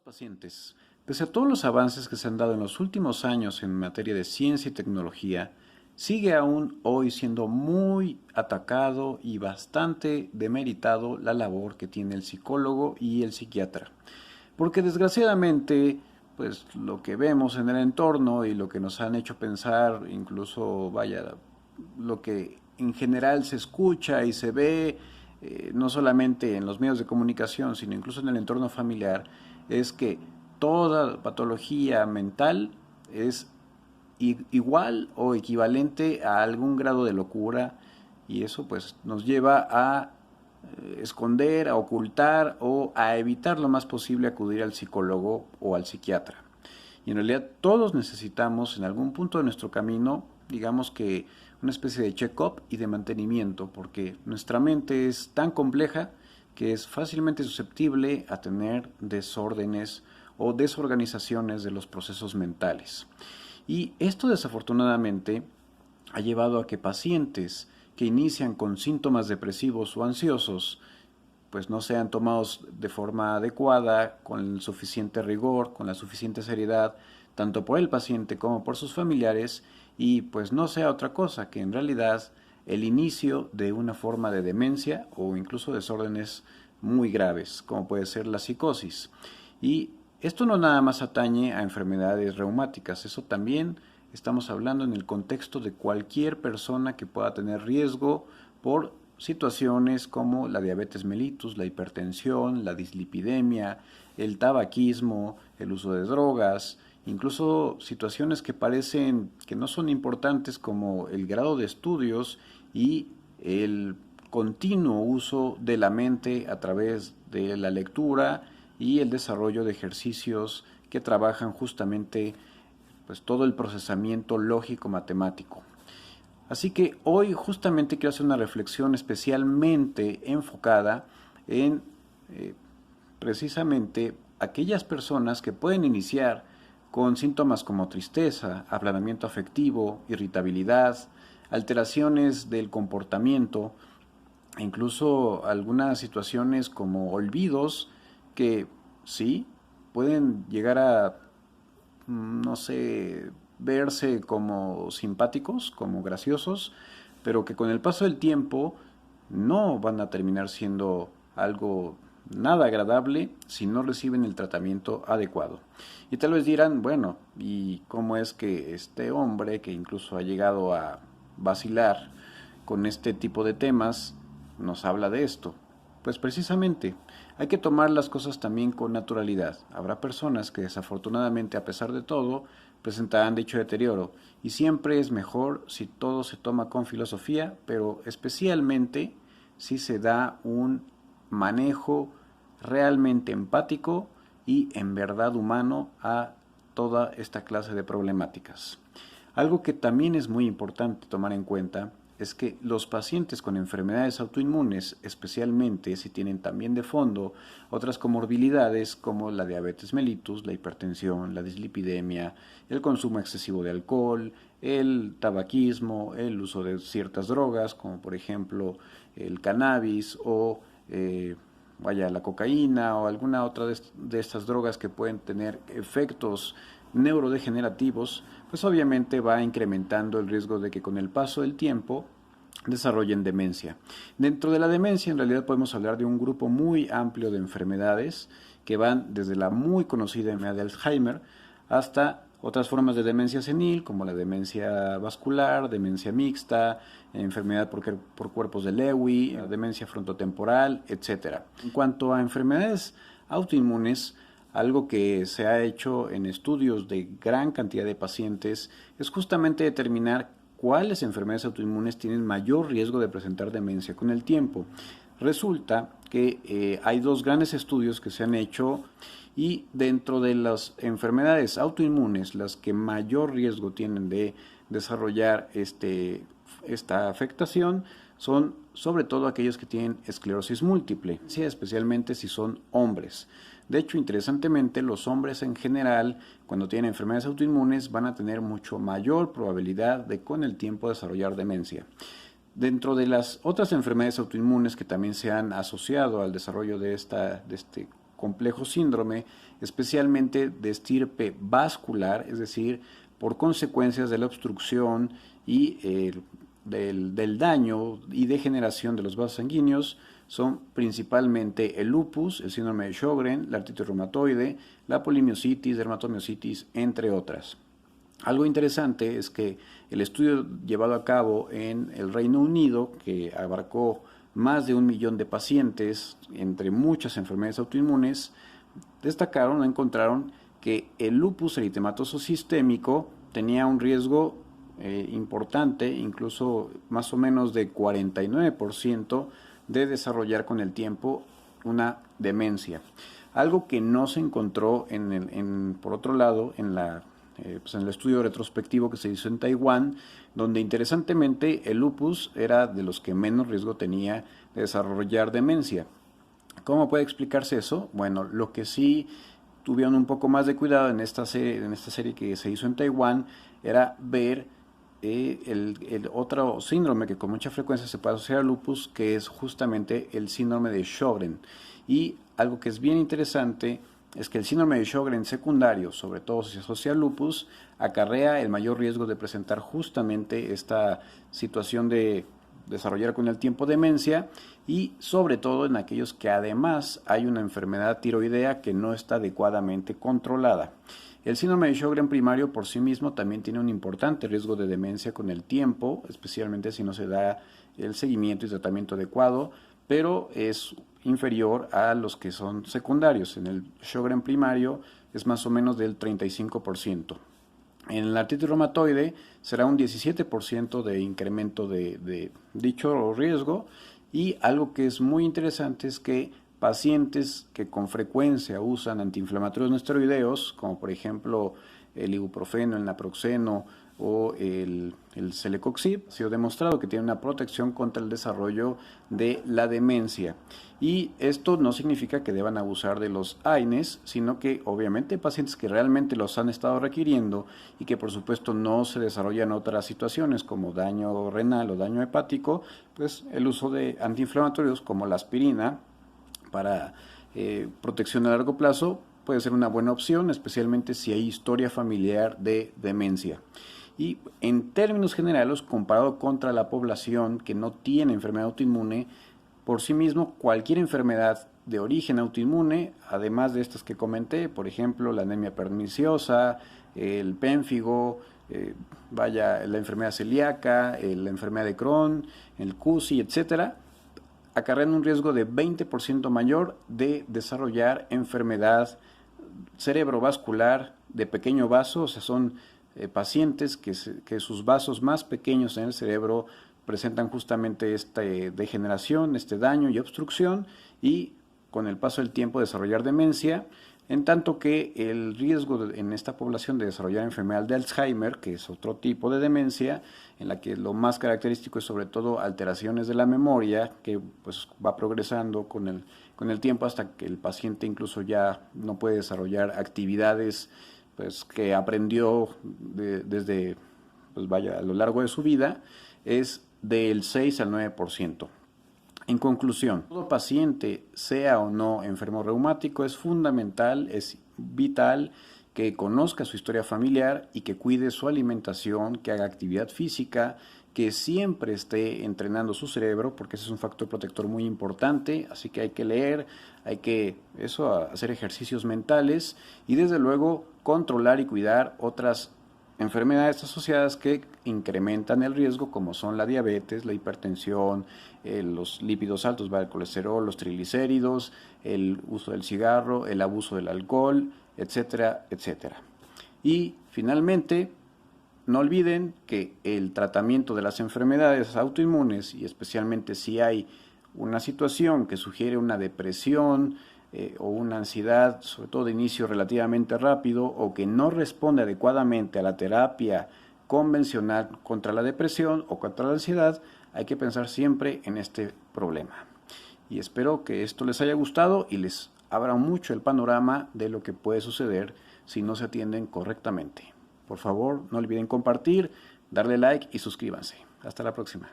Pacientes. Pese a todos los avances que se han dado en los últimos años en materia de ciencia y tecnología, sigue aún hoy siendo muy atacado y bastante demeritado la labor que tiene el psicólogo y el psiquiatra. Porque desgraciadamente, pues lo que vemos en el entorno y lo que nos han hecho pensar, incluso, vaya, lo que en general se escucha y se ve, no solamente en los medios de comunicación, sino incluso en el entorno familiar, es que toda patología mental es igual o equivalente a algún grado de locura, y eso pues nos lleva a esconder, a ocultar o a evitar lo más posible acudir al psicólogo o al psiquiatra. Y en realidad todos necesitamos en algún punto de nuestro camino, digamos que una especie de check-up y de mantenimiento, porque nuestra mente es tan compleja que es fácilmente susceptible a tener desórdenes o desorganizaciones de los procesos mentales. Y esto desafortunadamente ha llevado a que pacientes que inician con síntomas depresivos o ansiosos pues no sean tomados de forma adecuada, con el suficiente rigor, con la suficiente seriedad, tanto por el paciente como por sus familiares, y pues no sea otra cosa que en realidad el inicio de una forma de demencia o incluso desórdenes muy graves, como puede ser la psicosis. Y esto no nada más atañe a enfermedades reumáticas, eso también estamos hablando en el contexto de cualquier persona que pueda tener riesgo por situaciones como la diabetes mellitus, la hipertensión, la dislipidemia, el tabaquismo, el uso de drogas, incluso situaciones que parecen que no son importantes como el grado de estudios y el continuo uso de la mente a través de la lectura y el desarrollo de ejercicios que trabajan justamente pues todo el procesamiento lógico matemático. Así que hoy justamente quiero hacer una reflexión especialmente enfocada en precisamente aquellas personas que pueden iniciar con síntomas como tristeza, aplanamiento afectivo, irritabilidad, alteraciones del comportamiento, e incluso algunas situaciones como olvidos que sí pueden llegar a, no sé, verse como simpáticos, como graciosos, pero que con el paso del tiempo no van a terminar siendo algo nada agradable si no reciben el tratamiento adecuado. Y tal vez dirán, bueno, ¿y cómo es que este hombre que incluso ha llegado a vacilar con este tipo de temas nos habla de esto? Pues precisamente, hay que tomar las cosas también con naturalidad. Habrá personas que desafortunadamente, a pesar de todo, presentarán dicho deterioro, y siempre es mejor si todo se toma con filosofía, pero especialmente si se da un manejo realmente empático y en verdad humano a toda esta clase de problemáticas. Algo que también es muy importante tomar en cuenta es que los pacientes con enfermedades autoinmunes, especialmente si tienen también de fondo otras comorbilidades como la diabetes mellitus, la hipertensión, la dislipidemia, el consumo excesivo de alcohol, el tabaquismo, el uso de ciertas drogas como por ejemplo el cannabis o la cocaína o alguna otra de estas drogas que pueden tener efectos neurodegenerativos, pues obviamente va incrementando el riesgo de que con el paso del tiempo desarrollen demencia. Dentro de la demencia en realidad podemos hablar de un grupo muy amplio de enfermedades que van desde la muy conocida enfermedad de Alzheimer hasta otras formas de demencia senil como la demencia vascular, demencia mixta, enfermedad por cuerpos de Lewy, demencia frontotemporal, etc. En cuanto a enfermedades autoinmunes, algo que se ha hecho en estudios de gran cantidad de pacientes es justamente determinar cuáles enfermedades autoinmunes tienen mayor riesgo de presentar demencia con el tiempo. Resulta que hay dos grandes estudios que se han hecho y dentro de las enfermedades autoinmunes, las que mayor riesgo tienen de desarrollar esta afectación son sobre todo aquellos que tienen esclerosis múltiple, especialmente si son hombres. De hecho, interesantemente, los hombres en general, cuando tienen enfermedades autoinmunes, van a tener mucho mayor probabilidad de con el tiempo desarrollar demencia. Dentro de las otras enfermedades autoinmunes que también se han asociado al desarrollo de este complejo síndrome, especialmente de estirpe vascular, es decir, por consecuencias de la obstrucción y del daño y degeneración de los vasos sanguíneos. Son principalmente el lupus, el síndrome de Sjögren, la artritis reumatoide, la polimiositis, dermatomiositis, entre otras. Algo interesante es que el estudio llevado a cabo en el Reino Unido, que abarcó más de 1 millón de pacientes entre muchas enfermedades autoinmunes, encontraron que el lupus eritematoso sistémico tenía un riesgo importante, incluso más o menos de 49%, de desarrollar con el tiempo una demencia. Algo que no se encontró por otro lado en el estudio retrospectivo que se hizo en Taiwán, donde interesantemente el lupus era de los que menos riesgo tenía de desarrollar demencia. ¿Cómo puede explicarse eso? Bueno, lo que sí tuvieron un poco más de cuidado en esta serie que se hizo en Taiwán era ver el otro síndrome que con mucha frecuencia se puede asociar al lupus, que es justamente el síndrome de Sjögren. Y algo que es bien interesante es que el síndrome de Sjögren secundario, sobre todo si se asocia al lupus, acarrea el mayor riesgo de presentar justamente esta situación de desarrollar con el tiempo demencia, y sobre todo en aquellos que además hay una enfermedad tiroidea que no está adecuadamente controlada. El síndrome de Sjögren primario por sí mismo también tiene un importante riesgo de demencia con el tiempo, especialmente si no se da el seguimiento y tratamiento adecuado, pero es inferior a los que son secundarios. En el Sjögren primario es más o menos del 35%. En la artritis reumatoide será un 17% de incremento de dicho riesgo, y algo que es muy interesante es que pacientes que con frecuencia usan antiinflamatorios no esteroideos, como por ejemplo el ibuprofeno, el naproxeno o el celecoxib, ha sido demostrado que tiene una protección contra el desarrollo de la demencia. Y esto no significa que deban abusar de los AINES, sino que obviamente pacientes que realmente los han estado requiriendo y que por supuesto no se desarrollan otras situaciones como daño renal o daño hepático, pues el uso de antiinflamatorios como la aspirina para protección a largo plazo puede ser una buena opción, especialmente si hay historia familiar de demencia. Y en términos generales, comparado contra la población que no tiene enfermedad autoinmune, por sí mismo cualquier enfermedad de origen autoinmune, además de estas que comenté, por ejemplo la anemia perniciosa, el pénfigo, la enfermedad celíaca, la enfermedad de Crohn, el CUSI, etcétera, acarrean un riesgo de 20% mayor de desarrollar enfermedad cerebrovascular de pequeño vaso, o sea, son pacientes que sus vasos más pequeños en el cerebro presentan justamente esta degeneración, este daño y obstrucción, y con el paso del tiempo desarrollar demencia, en tanto que el riesgo en esta población de desarrollar enfermedad de Alzheimer, que es otro tipo de demencia, en la que lo más característico es sobre todo alteraciones de la memoria, que pues va progresando con el tiempo hasta que el paciente incluso ya no puede desarrollar actividades pues, que aprendió desde a lo largo de su vida, es del 6 al 9%. En conclusión, todo paciente, sea o no enfermo reumático, es fundamental, es vital que conozca su historia familiar y que cuide su alimentación, que haga actividad física, que siempre esté entrenando su cerebro, porque ese es un factor protector muy importante, así que hay que leer, hay que hacer ejercicios mentales y desde luego controlar y cuidar otras enfermedades asociadas que incrementan el riesgo, como son la diabetes, la hipertensión, los lípidos altos, el colesterol, los triglicéridos, el uso del cigarro, el abuso del alcohol, etcétera, etcétera. Y finalmente, no olviden que el tratamiento de las enfermedades autoinmunes, y especialmente si hay una situación que sugiere una depresión, o una ansiedad, sobre todo de inicio relativamente rápido, o que no responde adecuadamente a la terapia convencional contra la depresión o contra la ansiedad, hay que pensar siempre en este problema. Y espero que esto les haya gustado y les abra mucho el panorama de lo que puede suceder si no se atienden correctamente. Por favor, no olviden compartir, darle like y suscríbanse. Hasta la próxima.